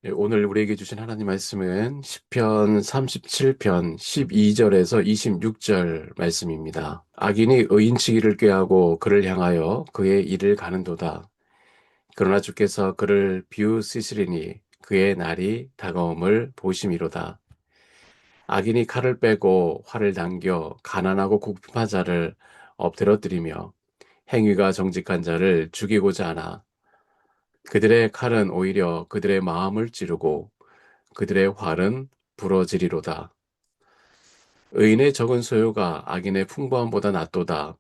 예, 오늘 우리에게 주신 하나님 말씀은 시편 37편 12절에서 26절 말씀입니다. 악인이 의인치기를 꾀하고 그를 향하여 그의 일을 가는도다. 그러나 주께서 그를 비웃으시리니 그의 날이 다가옴을 보심이로다. 악인이 칼을 빼고 활을 당겨 가난하고 궁핍한 자를 엎드러뜨리며 행위가 정직한 자를 죽이고자 하나 그들의 칼은 오히려 그들의 마음을 찌르고 그들의 활은 부러지리로다. 의인의 적은 소요가 악인의 풍부함보다 낫도다.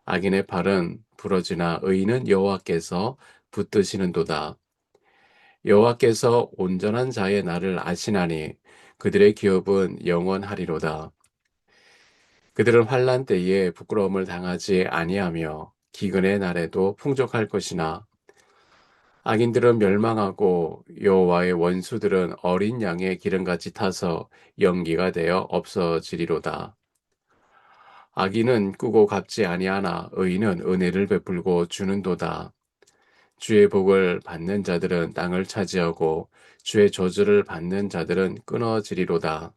악인의 팔은 부러지나 의인은 여호와께서 붙드시는도다. 여호와께서 온전한 자의 날을 아시나니 그들의 기업은 영원하리로다. 그들은 환난 때에 부끄러움을 당하지 아니하며 기근의 날에도 풍족할 것이나 악인들은 멸망하고 여호와의 원수들은 어린 양의 기름같이 타서 연기가 되어 없어지리로다. 악인은 꾸고 갚지 아니하나 의인은 은혜를 베풀고 주는도다. 주의 복을 받는 자들은 땅을 차지하고 주의 저주를 받는 자들은 끊어지리로다.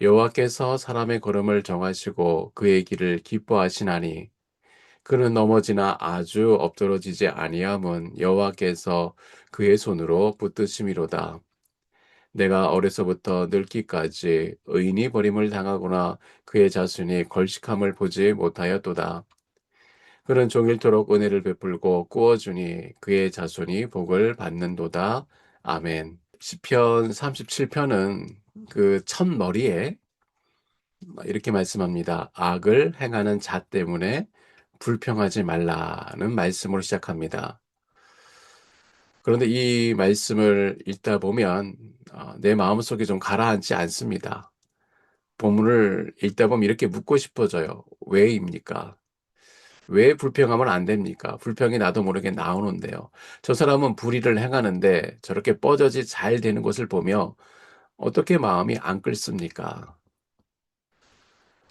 여호와께서 사람의 걸음을 정하시고 그의 길을 기뻐하시나니 그는 넘어지나 아주 엎드러지지 아니함은 여호와께서 그의 손으로 붙드심이로다. 내가 어려서부터 늙기까지 의인이 버림을 당하거나 그의 자손이 걸식함을 보지 못하였도다. 그는 종일토록 은혜를 베풀고 꾸어주니 그의 자손이 복을 받는도다. 아멘. 시편 37편은 그 첫머리에 이렇게 말씀합니다. 악을 행하는 자 때문에 불평하지 말라는 말씀으로 시작합니다. 그런데 이 말씀을 읽다 보면 내 마음속에 좀 가라앉지 않습니다. 본문을 읽다 보면 이렇게 묻고 싶어져요. 왜입니까? 왜 불평하면 안 됩니까? 불평이 나도 모르게 나오는데요. 저 사람은 불의를 행하는데 저렇게 뻗어지 잘 되는 것을 보며 어떻게 마음이 안 끓습니까?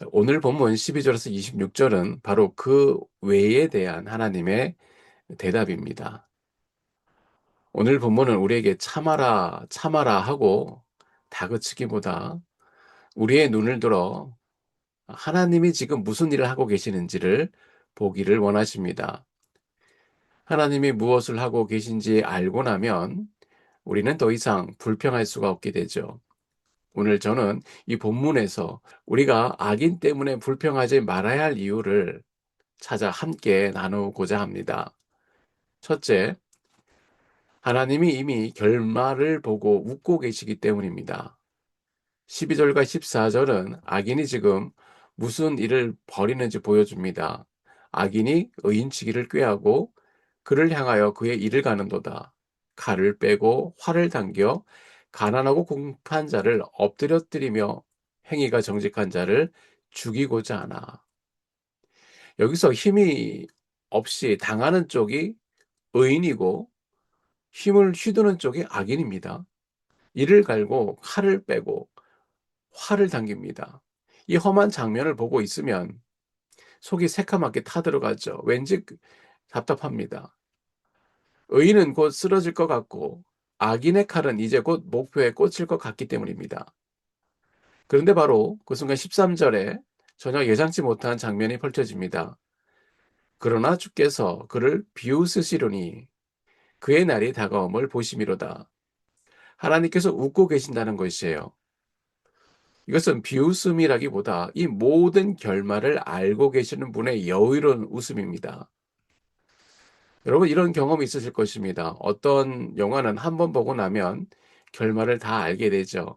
오늘 본문 12절에서 26절은 바로 그 왜에 대한 하나님의 대답입니다. 오늘 본문은 우리에게 참아라, 참아라 하고 다그치기보다 우리의 눈을 들어 하나님이 지금 무슨 일을 하고 계시는지를 보기를 원하십니다. 하나님이 무엇을 하고 계신지 알고 나면 우리는 더 이상 불평할 수가 없게 되죠. 오늘 저는 이 본문에서 우리가 악인 때문에 불평하지 말아야 할 이유를 찾아 함께 나누고자 합니다. 첫째, 하나님이 이미 결말을 보고 웃고 계시기 때문입니다. 12절과 14절은 악인이 지금 무슨 일을 벌이는지 보여줍니다. 악인이 의인치기를 꾀하고 그를 향하여 그의 일을 가는도다. 칼을 빼고 활을 당겨 가난하고 궁핍한 자를 엎드려뜨리며 행위가 정직한 자를 죽이고자 하나. 여기서 힘이 없이 당하는 쪽이 의인이고 힘을 휘두르는 쪽이 악인입니다. 이를 갈고 칼을 빼고 활을 당깁니다. 이 험한 장면을 보고 있으면 속이 새카맣게 타들어가죠. 왠지 답답합니다. 의인은 곧 쓰러질 것 같고 악인의 칼은 이제 곧 목표에 꽂힐 것 같기 때문입니다. 그런데 바로 그 순간 13절에 전혀 예상치 못한 장면이 펼쳐집니다. 그러나 주께서 그를 비웃으시려니 그의 날이 다가옴을 보심이로다. 하나님께서 웃고 계신다는 것이에요. 이것은 비웃음이라기보다 이 모든 결말을 알고 계시는 분의 여유로운 웃음입니다. 여러분 이런 경험이 있으실 것입니다. 어떤 영화는 한 번 보고 나면 결말을 다 알게 되죠.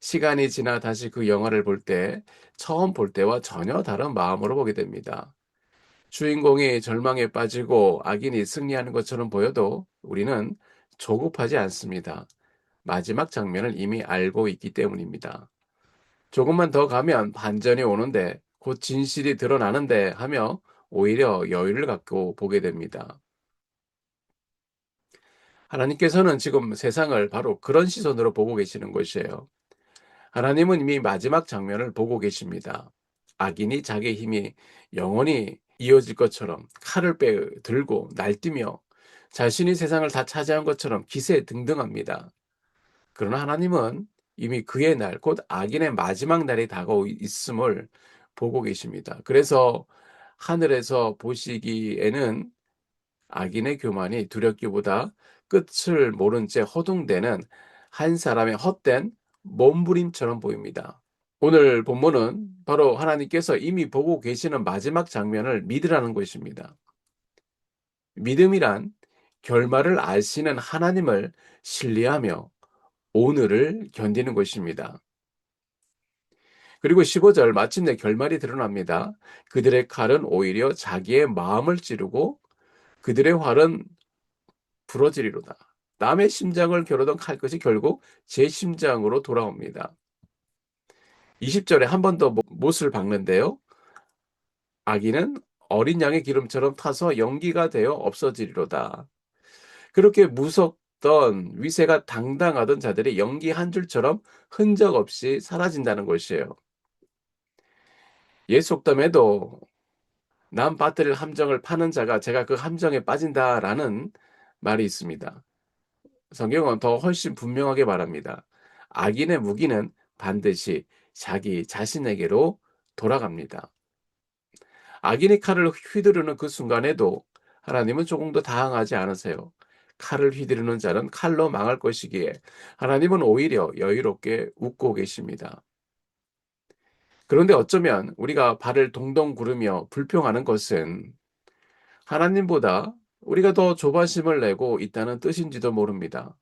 시간이 지나 다시 그 영화를 볼 때 처음 볼 때와 전혀 다른 마음으로 보게 됩니다. 주인공이 절망에 빠지고 악인이 승리하는 것처럼 보여도 우리는 조급하지 않습니다. 마지막 장면을 이미 알고 있기 때문입니다. 조금만 더 가면 반전이 오는데 곧 진실이 드러나는데 하며 오히려 여유를 갖고 보게 됩니다. 하나님께서는 지금 세상을 바로 그런 시선으로 보고 계시는 것이에요. 하나님은 이미 마지막 장면을 보고 계십니다. 악인이 자기의 힘이 영원히 이어질 것처럼 칼을 들고 날뛰며 자신이 세상을 다 차지한 것처럼 기세등등합니다. 그러나 하나님은 이미 그의 날, 곧 악인의 마지막 날이 다가오고 있음을 보고 계십니다. 그래서 하늘에서 보시기에는 악인의 교만이 두렵기보다 끝을 모른 채 허둥대는 한 사람의 헛된 몸부림처럼 보입니다. 오늘 본문은 바로 하나님께서 이미 보고 계시는 마지막 장면을 믿으라는 것입니다. 믿음이란 결말을 아시는 하나님을 신뢰하며 오늘을 견디는 것입니다. 그리고 15절 마침내 결말이 드러납니다. 그들의 칼은 오히려 자기의 마음을 찌르고 그들의 활은 부러지리로다. 남의 심장을 겨루던 칼끝이 결국 제 심장으로 돌아옵니다. 20절에 한 번 더 못을 박는데요. 악인은 어린 양의 기름처럼 타서 연기가 되어 없어지리로다. 그렇게 무섭던 위세가 당당하던 자들이 연기 한 줄처럼 흔적 없이 사라진다는 것이에요. 옛 속담에도 남 빠뜨릴 함정을 파는 자가 제가 그 함정에 빠진다라는 말이 있습니다. 성경은 더 훨씬 분명하게 말합니다. 악인의 무기는 반드시 자기 자신에게로 돌아갑니다. 악인이 칼을 휘두르는 그 순간에도 하나님은 조금도 당황하지 않으세요. 칼을 휘두르는 자는 칼로 망할 것이기에 하나님은 오히려 여유롭게 웃고 계십니다. 그런데 어쩌면 우리가 발을 동동 구르며 불평하는 것은 하나님보다 우리가 더 조바심을 내고 있다는 뜻인지도 모릅니다.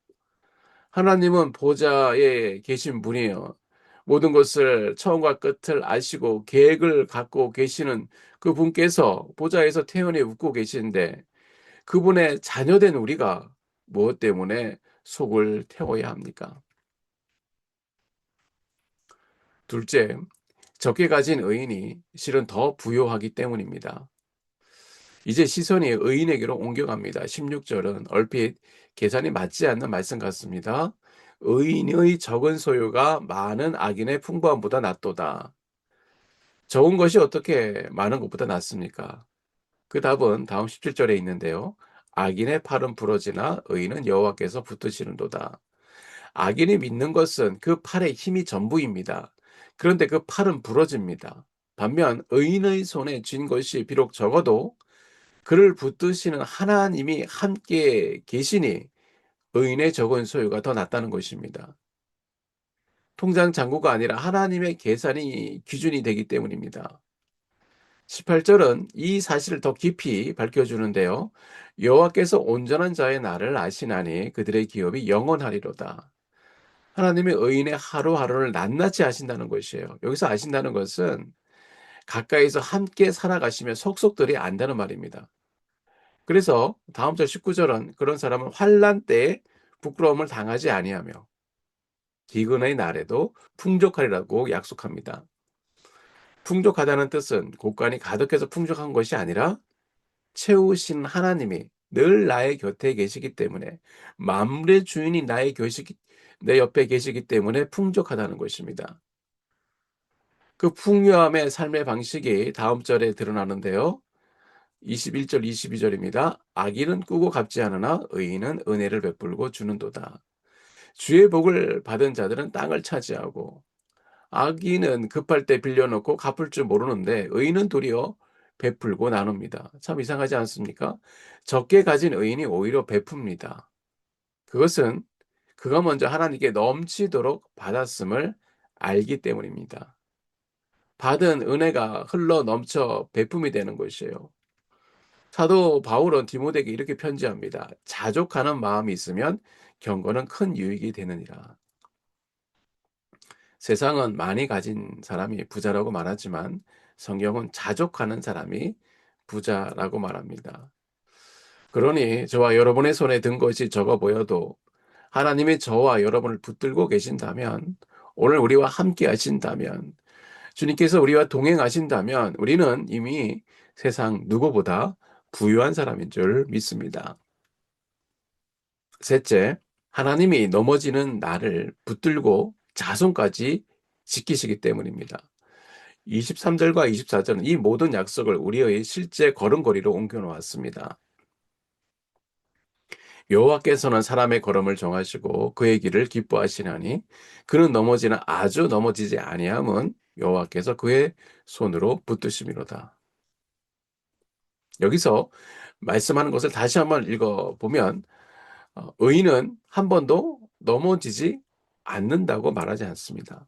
하나님은 보좌에 계신 분이에요. 모든 것을 처음과 끝을 아시고 계획을 갖고 계시는 그 분께서 보좌에서 태연히 웃고 계시는데 그분의 자녀된 우리가 무엇 때문에 속을 태워야 합니까? 둘째, 적게 가진 의인이 실은 더 부요하기 때문입니다. 이제 시선이 의인에게로 옮겨갑니다. 16절은 얼핏 계산이 맞지 않는 말씀 같습니다. 의인의 적은 소유가 많은 악인의 풍부함보다 낫도다. 적은 것이 어떻게 많은 것보다 낫습니까? 그 답은 다음 17절에 있는데요. 악인의 팔은 부러지나 의인은 여호와께서 붙드시는도다. 악인이 믿는 것은 그 팔의 힘이 전부입니다. 그런데 그 팔은 부러집니다. 반면 의인의 손에 쥔 것이 비록 적어도 그를 붙드시는 하나님이 함께 계시니 의인의 적은 소유가 더 낫다는 것입니다. 통장 잔고가 아니라 하나님의 계산이 기준이 되기 때문입니다. 18절은 이 사실을 더 깊이 밝혀주는데요. 여호와께서 온전한 자의 날을 아시나니 그들의 기업이 영원하리로다. 하나님이 의인의 하루하루를 낱낱이 아신다는 것이에요. 여기서 아신다는 것은 가까이서 함께 살아가시며 속속들이 안다는 말입니다. 그래서 다음 절 19절은 그런 사람은 환난 때에 부끄러움을 당하지 아니하며 기근의 날에도 풍족하리라고 약속합니다. 풍족하다는 뜻은 곳간이 가득해서 풍족한 것이 아니라 채우신 하나님이 늘 나의 곁에 계시기 때문에 만물의 주인이 내 옆에 계시기 때문에 풍족하다는 것입니다. 그 풍요함의 삶의 방식이 다음 절에 드러나는데요. 21절, 22절입니다. 악인은 꾸고 갚지 않으나 의인은 은혜를 베풀고 주는도다. 주의 복을 받은 자들은 땅을 차지하고 악인은 급할 때 빌려놓고 갚을 줄 모르는데 의인은 도리어 베풀고 나눕니다. 참 이상하지 않습니까? 적게 가진 의인이 오히려 베풉니다. 그것은 그가 먼저 하나님께 넘치도록 받았음을 알기 때문입니다. 받은 은혜가 흘러 넘쳐 베품이 되는 것이에요. 사도 바울은 디모데에게 이렇게 편지합니다. 자족하는 마음이 있으면 경건은 큰 유익이 되느니라. 세상은 많이 가진 사람이 부자라고 말하지만 성경은 자족하는 사람이 부자라고 말합니다. 그러니 저와 여러분의 손에 든 것이 적어 보여도 하나님이 저와 여러분을 붙들고 계신다면, 오늘 우리와 함께 하신다면, 주님께서 우리와 동행하신다면 우리는 이미 세상 누구보다 부유한 사람인 줄 믿습니다. 셋째, 하나님이 넘어지는 나를 붙들고 자손까지 지키시기 때문입니다. 23절과 24절은 이 모든 약속을 우리의 실제 걸음걸이로 옮겨 놓았습니다. 여호와께서는 사람의 걸음을 정하시고 그의 길을 기뻐하시나니 그는 넘어지나 아주 넘어지지 아니함은 여호와께서 그의 손으로 붙드심이로다. 여기서 말씀하는 것을 다시 한번 읽어보면 의인은 한 번도 넘어지지 않는다고 말하지 않습니다.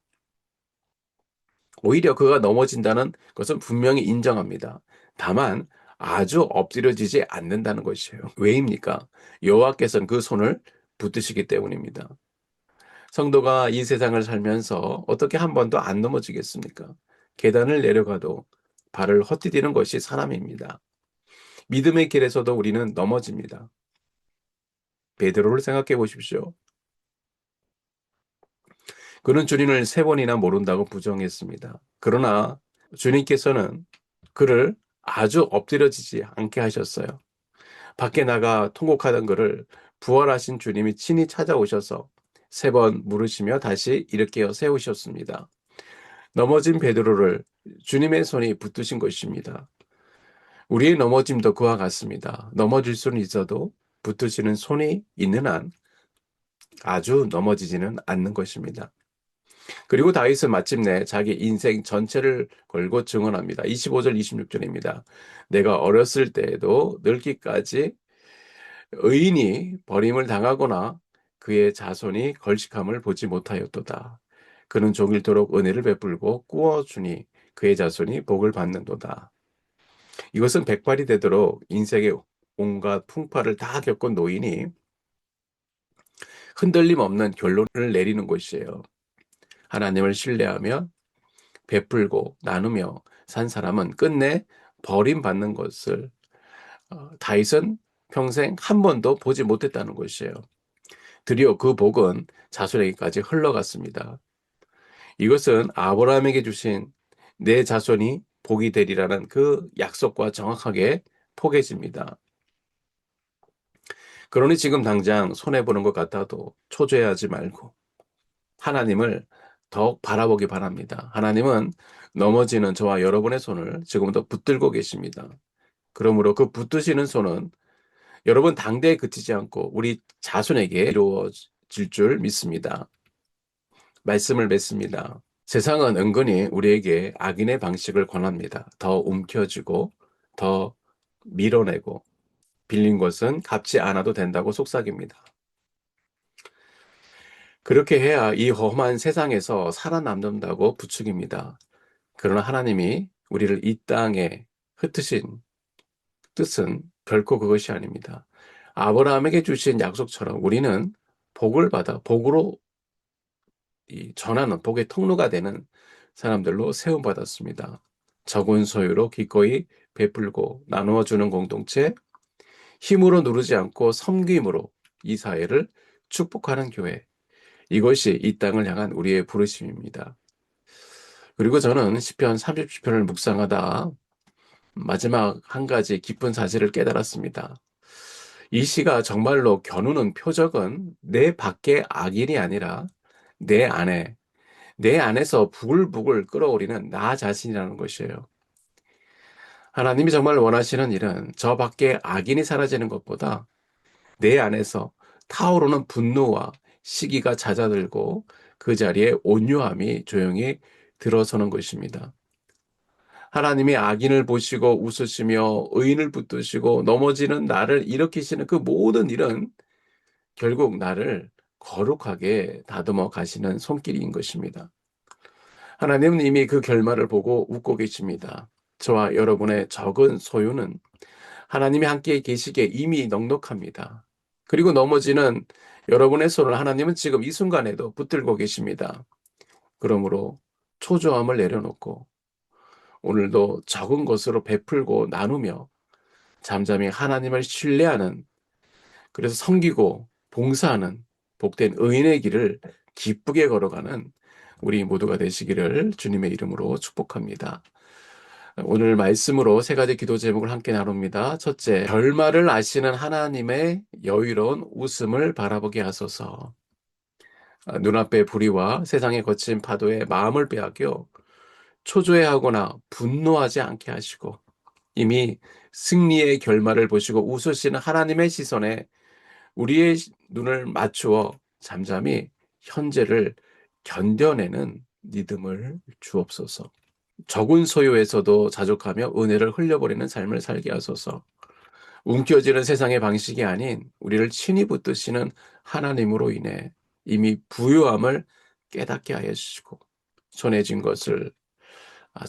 오히려 그가 넘어진다는 것은 분명히 인정합니다. 다만 아주 엎드려지지 않는다는 것이에요. 왜입니까? 여호와께서는 그 손을 붙드시기 때문입니다. 성도가 이 세상을 살면서 어떻게 한 번도 안 넘어지겠습니까? 계단을 내려가도 발을 헛디디는 것이 사람입니다. 믿음의 길에서도 우리는 넘어집니다. 베드로를 생각해 보십시오. 그는 주님을 세 번이나 모른다고 부정했습니다. 그러나 주님께서는 그를 아주 엎드려지지 않게 하셨어요. 밖에 나가 통곡하던 그를 부활하신 주님이 친히 찾아오셔서 세 번 물으시며 다시 일으켜 세우셨습니다. 넘어진 베드로를 주님의 손이 붙드신 것입니다. 우리의 넘어짐도 그와 같습니다. 넘어질 수는 있어도 붙드시는 손이 있는 한 아주 넘어지지는 않는 것입니다. 그리고 다윗은 마침내 자기 인생 전체를 걸고 증언합니다. 25절 26절입니다. 내가 어렸을 때에도 늙기까지 의인이 버림을 당하거나 그의 자손이 걸식함을 보지 못하였도다. 그는 종일토록 은혜를 베풀고 꾸어주니 그의 자손이 복을 받는도다. 이것은 백발이 되도록 인생의 온갖 풍파를 다 겪은 노인이 흔들림 없는 결론을 내리는 것이에요. 하나님을 신뢰하며 베풀고 나누며 산 사람은 끝내 버림받는 것을 다윗은 평생 한 번도 보지 못했다는 것이에요. 드디어 그 복은 자손에게까지 흘러갔습니다. 이것은 아브라함에게 주신 내 자손이 복이 되리라는 그 약속과 정확하게 포개집니다. 그러니 지금 당장 손해보는 것 같아도 초조해하지 말고 하나님을 더욱 바라보기 바랍니다. 하나님은 넘어지는 저와 여러분의 손을 지금도 붙들고 계십니다. 그러므로 그 붙드시는 손은 여러분 당대에 그치지 않고 우리 자손에게 이루어질 줄 믿습니다. 말씀을 맺습니다. 세상은 은근히 우리에게 악인의 방식을 권합니다. 더 움켜쥐고 더 밀어내고 빌린 것은 갚지 않아도 된다고 속삭입니다. 그렇게 해야 이 험한 세상에서 살아남는다고 부추깁니다. 그러나 하나님이 우리를 이 땅에 흩으신 뜻은 결코 그것이 아닙니다. 아브라함에게 주신 약속처럼 우리는 복을 받아 복으로 전하는 복의 통로가 되는 사람들로 세움받았습니다. 적은 소유로 기꺼이 베풀고 나누어 주는 공동체, 힘으로 누르지 않고 섬김으로 이 사회를 축복하는 교회. 이것이 이 땅을 향한 우리의 부르심입니다. 그리고 저는 시편 30편을 묵상하다 마지막 한 가지 기쁜 사실을 깨달았습니다. 이 시가 정말로 겨누는 표적은 내 밖의 악인이 아니라 내 안에, 내 안에서 부글부글 끓어오르는 나 자신이라는 것이에요. 하나님이 정말 원하시는 일은 저 밖에 악인이 사라지는 것보다 내 안에서 타오르는 분노와 시기가 잦아들고 그 자리에 온유함이 조용히 들어서는 것입니다. 하나님이 악인을 보시고 웃으시며 의인을 붙드시고 넘어지는 나를 일으키시는 그 모든 일은 결국 나를 거룩하게 다듬어 가시는 손길인 것입니다. 하나님은 이미 그 결말을 보고 웃고 계십니다. 저와 여러분의 적은 소유는 하나님이 함께 계시기에 이미 넉넉합니다. 그리고 넘어지는 여러분의 손을 하나님은 지금 이 순간에도 붙들고 계십니다. 그러므로 초조함을 내려놓고 오늘도 적은 것으로 베풀고 나누며 잠잠히 하나님을 신뢰하는, 그래서 섬기고 봉사하는 복된 의인의 길을 기쁘게 걸어가는 우리 모두가 되시기를 주님의 이름으로 축복합니다. 오늘 말씀으로 세 가지 기도 제목을 함께 나눕니다. 첫째, 결말을 아시는 하나님의 여유로운 웃음을 바라보게 하소서. 눈앞의 불의와 세상의 거친 파도에 마음을 빼앗겨 초조해하거나 분노하지 않게 하시고 이미 승리의 결말을 보시고 웃으시는 하나님의 시선에 우리의 눈을 맞추어 잠잠히 현재를 견뎌내는 믿음을 주옵소서. 적은 소요에서도 자족하며 은혜를 흘려버리는 삶을 살게 하소서. 움켜쥐는 세상의 방식이 아닌 우리를 친히 붙드시는 하나님으로 인해 이미 부유함을 깨닫게 하여 주시고, 손에 쥔 것을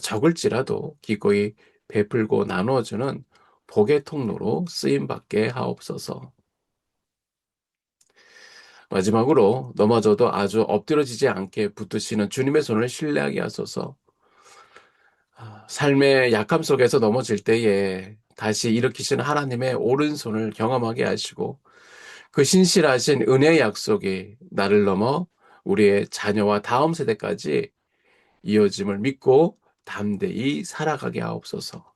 적을지라도 기꺼이 베풀고 나누어주는 복의 통로로 쓰임받게 하옵소서. 마지막으로 넘어져도 아주 엎드러지지 않게 붙드시는 주님의 손을 신뢰하게 하소서. 삶의 약함 속에서 넘어질 때에 다시 일으키시는 하나님의 오른손을 경험하게 하시고, 그 신실하신 은혜의 약속이 나를 넘어 우리의 자녀와 다음 세대까지 이어짐을 믿고 담대히 살아가게 하옵소서.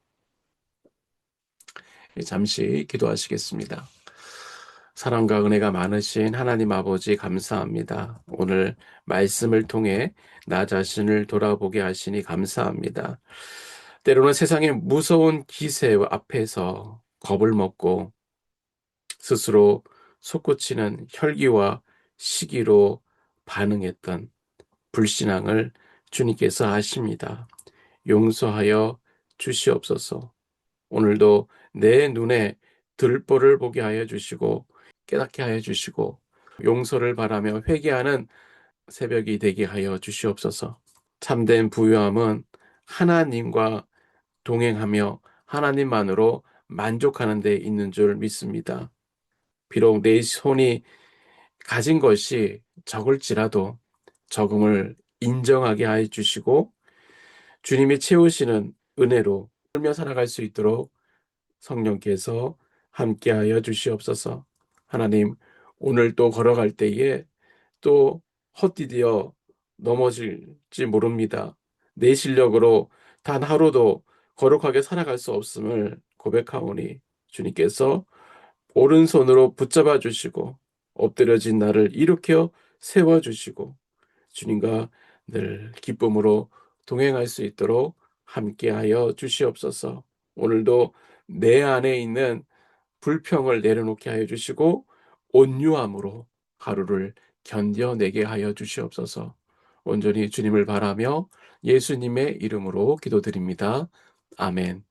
잠시 기도하시겠습니다. 사랑과 은혜가 많으신 하나님 아버지, 감사합니다. 오늘 말씀을 통해 나 자신을 돌아보게 하시니 감사합니다. 때로는 세상의 무서운 기세 앞에서 겁을 먹고 스스로 솟구치는 혈기와 시기로 반응했던 불신앙을 주님께서 아십니다. 용서하여 주시옵소서. 오늘도 내 눈에 들보를 보게 하여 주시고 깨닫게 하여 주시고 용서를 바라며 회개하는 새벽이 되게 하여 주시옵소서. 참된 부유함은 하나님과 동행하며 하나님만으로 만족하는 데 있는 줄 믿습니다. 비록 내 손이 가진 것이 적을지라도 적음을 인정하게 하여 주시고 주님이 채우시는 은혜로 살며 살아갈 수 있도록 성령께서 함께하여 주시옵소서. 하나님, 오늘 또 걸어갈 때에 또 헛디디어 넘어질지 모릅니다. 내 실력으로 단 하루도 거룩하게 살아갈 수 없음을 고백하오니 주님께서 오른손으로 붙잡아 주시고 엎드려진 나를 일으켜 세워 주시고 주님과 늘 기쁨으로 동행할 수 있도록 함께하여 주시옵소서. 오늘도 내 안에 있는 불평을 내려놓게 하여 주시고 온유함으로 하루를 견뎌내게 하여 주시옵소서. 온전히 주님을 바라며 예수님의 이름으로 기도드립니다. 아멘.